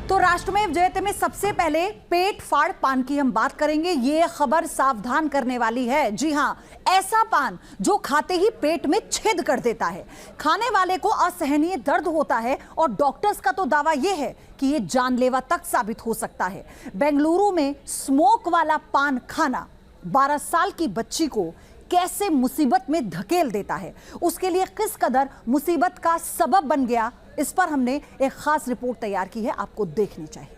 तो राष्ट्रमेव जयते में सबसे पहले पेट फाड़ पान की हम बात करेंगे। ये खबर सावधान करने वाली है। जी हां, ऐसा पान जो खाते ही पेट में छेद कर देता है, खाने वाले को असहनीय दर्द होता है और डॉक्टर्स का तो दावा यह है कि यह जानलेवा तक साबित हो सकता है। बेंगलुरु में स्मोक वाला पान खाना 12 साल की बच्ची को कैसे मुसीबत में धकेल देता है, उसके लिए किस कदर मुसीबत का सबब बन गया, इस पर हमने एक खास रिपोर्ट तैयार की है, आपको देखनी चाहिए।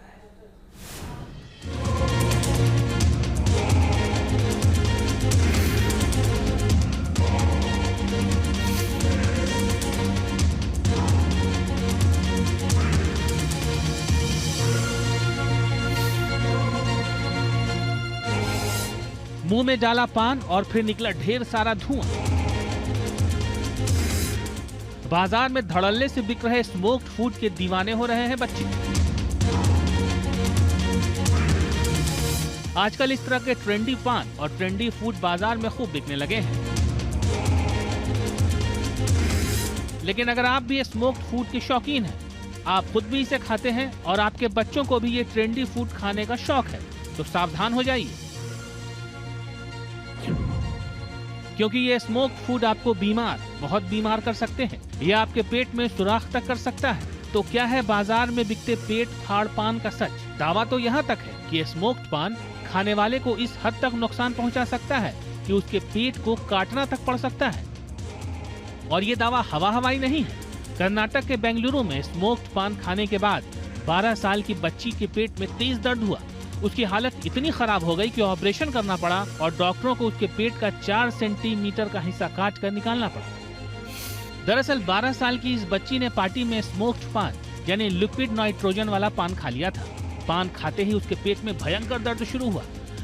मुंह में डाला पान और फिर निकला ढेर सारा धुआं। बाजार में धड़ल्ले से बिक रहे स्मोक्ड फूड के दीवाने हो रहे हैं बच्चे। आजकल इस तरह के ट्रेंडी पान और ट्रेंडी फूड बाजार में खूब बिकने लगे हैं। लेकिन अगर आप भी स्मोक्ड फूड के शौकीन हैं, आप खुद भी इसे खाते हैं और आपके बच्चों को भी ये ट्रेंडी फूड खाने का शौक है, तो सावधान हो जाइए, क्योंकि ये स्मोक्ड फूड आपको बहुत बीमार कर सकते हैं। ये आपके पेट में सुराख तक कर सकता है। तो क्या है बाजार में बिकते पेट फाड़ पान का सच? दावा तो यहाँ तक है कि स्मोक्ड पान खाने वाले को इस हद तक नुकसान पहुँचा सकता है कि उसके पेट को काटना तक पड़ सकता है। और ये दावा हवाई नहीं है। कर्नाटक के बेंगलुरु में स्मोक्ड पान खाने के बाद 12 साल की बच्ची के पेट में तेज दर्द हुआ। उसकी हालत इतनी खराब हो गई कि ऑपरेशन करना पड़ा और डॉक्टरों को उसके पेट का 4 सेंटीमीटर का हिस्सा काट कर निकालना पड़ा। दरअसल 12 साल की इस बच्ची ने पार्टी में स्मोक्ड पान यानी लिक्विड नाइट्रोजन वाला पान खा लिया था। पान खाते ही उसके पेट में भयंकर दर्द शुरू हुआ।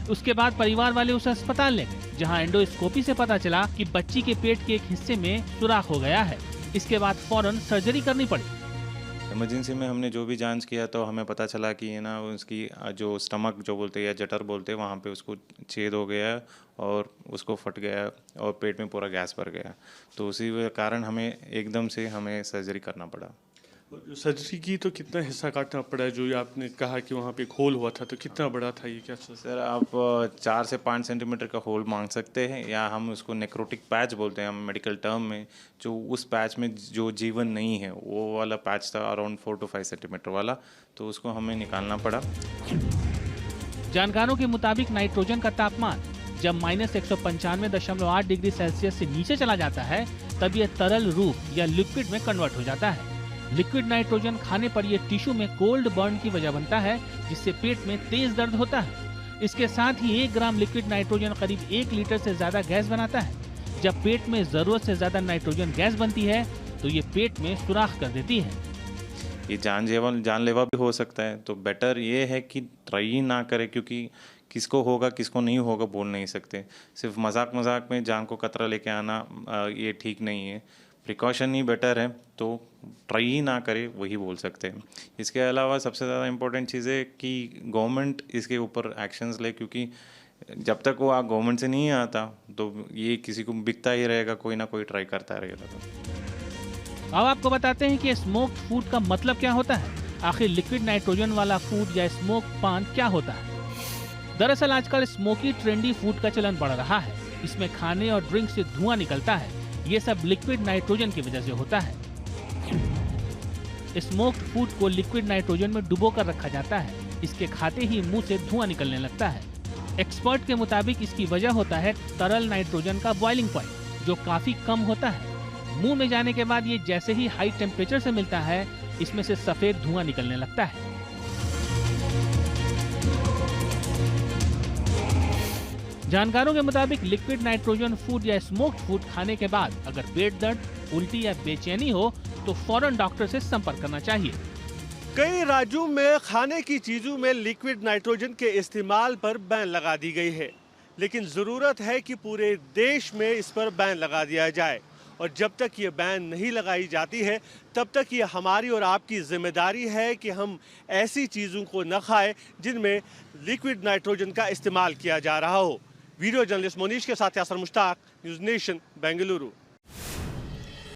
उसके बाद परिवार वाले उसे अस्पताल ले गए, जहां एंडोस्कोपी से पता चला कि बच्ची के पेट के एक हिस्से में सुराख हो गया है। इसके बाद फौरन सर्जरी करनी पड़ी। इमरजेंसी में हमने जो भी जांच किया तो हमें पता चला कि ना उसकी जो स्टमक जो बोलते हैं या जठर बोलते हैं, वहाँ पे उसको छेद हो गया और उसको फट गया और पेट में पूरा गैस भर गया। तो उसी कारण हमें एकदम से हमें सर्जरी करना पड़ा। सर्जरी की तो कितना हिस्सा काटना पड़ा है? जो ये आपने कहा कि वहाँ पे एक होल हुआ था, तो कितना बड़ा था ये? क्या सर, आप 4 से 5 सेंटीमीटर का होल मांग सकते हैं, या हम उसको नेक्रोटिक पैच बोलते हैं हम मेडिकल टर्म में। जो उस पैच में जो जीवन नहीं है, वो वाला पैच था अराउंड 4 to 5 सेंटीमीटर वाला, तो उसको हमें निकालना पड़ा। जानकारों के मुताबिक नाइट्रोजन का तापमान जब -195.8 डिग्री सेल्सियस से नीचे चला जाता है, तब यह तरल रूप या लिक्विड में कन्वर्ट हो जाता है। लिक्विड नाइट्रोजन खाने पर यह टिश्यू में कोल्ड बर्न की वजह बनता है, जिससे पेट में तेज दर्द होता है। इसके साथ ही 1 ग्राम लिक्विड नाइट्रोजन करीब 1 लीटर से ज्यादा गैस बनाता है। जब पेट में जरूरत से ज्यादा नाइट्रोजन गैस बनती है, तो ये पेट में सुराख कर देती है। ये जानलेवा भी हो सकता है, तो बेटर ये है कि ट्राई ना करे, क्योंकि किसको होगा किसको नहीं होगा बोल नहीं सकते। सिर्फ मजाक में जान को खतरा लेके आना ये ठीक नहीं है। प्रिकॉशन ही बेटर है, तो ट्राई ही ना करे, वही बोल सकते हैं। इसके अलावा सबसे ज़्यादा इम्पोर्टेंट चीज़ है कि गवर्नमेंट इसके ऊपर एक्शंस ले, क्योंकि जब तक वो गवर्नमेंट से नहीं आता तो ये किसी को बिकता ही रहेगा, कोई ना कोई ट्राई करता रहेगा। तो अब आपको बताते हैं कि स्मोक्ड फूड का मतलब क्या होता है। आखिर लिक्विड नाइट्रोजन वाला फूड या स्मोक पान क्या होता है? दरअसल आजकल स्मोकी ट्रेंडी फूड का चलन बढ़ रहा है। इसमें खाने और ड्रिंक से धुआं निकलता है। ये सब लिक्विड नाइट्रोजन की वजह से होता है। स्मोक्ड फूड को लिक्विड नाइट्रोजन में डुबो कर रखा जाता है। इसके खाते ही मुंह से धुआं निकलने लगता है। एक्सपर्ट के मुताबिक इसकी वजह होता है तरल नाइट्रोजन का बॉइलिंग पॉइंट, जो काफी कम होता है। मुंह में जाने के बाद ये जैसे ही हाई टेम्परेचर से मिलता है, इसमें से सफेद धुआं निकलने लगता है। जानकारों के मुताबिक लिक्विड नाइट्रोजन फूड या स्मोक्ड फूड खाने के बाद अगर पेट दर्द, उल्टी या बेचैनी हो, तो फौरन डॉक्टर से संपर्क करना चाहिए। कई राज्यों में खाने की चीजों में लिक्विड नाइट्रोजन के इस्तेमाल पर बैन लगा दी गई है, लेकिन जरूरत है कि पूरे देश में इस पर बैन लगा दिया जाए। और जब तक ये बैन नहीं लगाई जाती है, तब तक ये हमारी और आपकी जिम्मेदारी है कि हम ऐसी चीज़ों को न खाएं जिनमें लिक्विड नाइट्रोजन का इस्तेमाल किया जा रहा हो। वीडियो जर्नलिस्ट मोनीश के साथ यासर मुश्ताक, न्यूज़ नेशन, बेंगलुरु।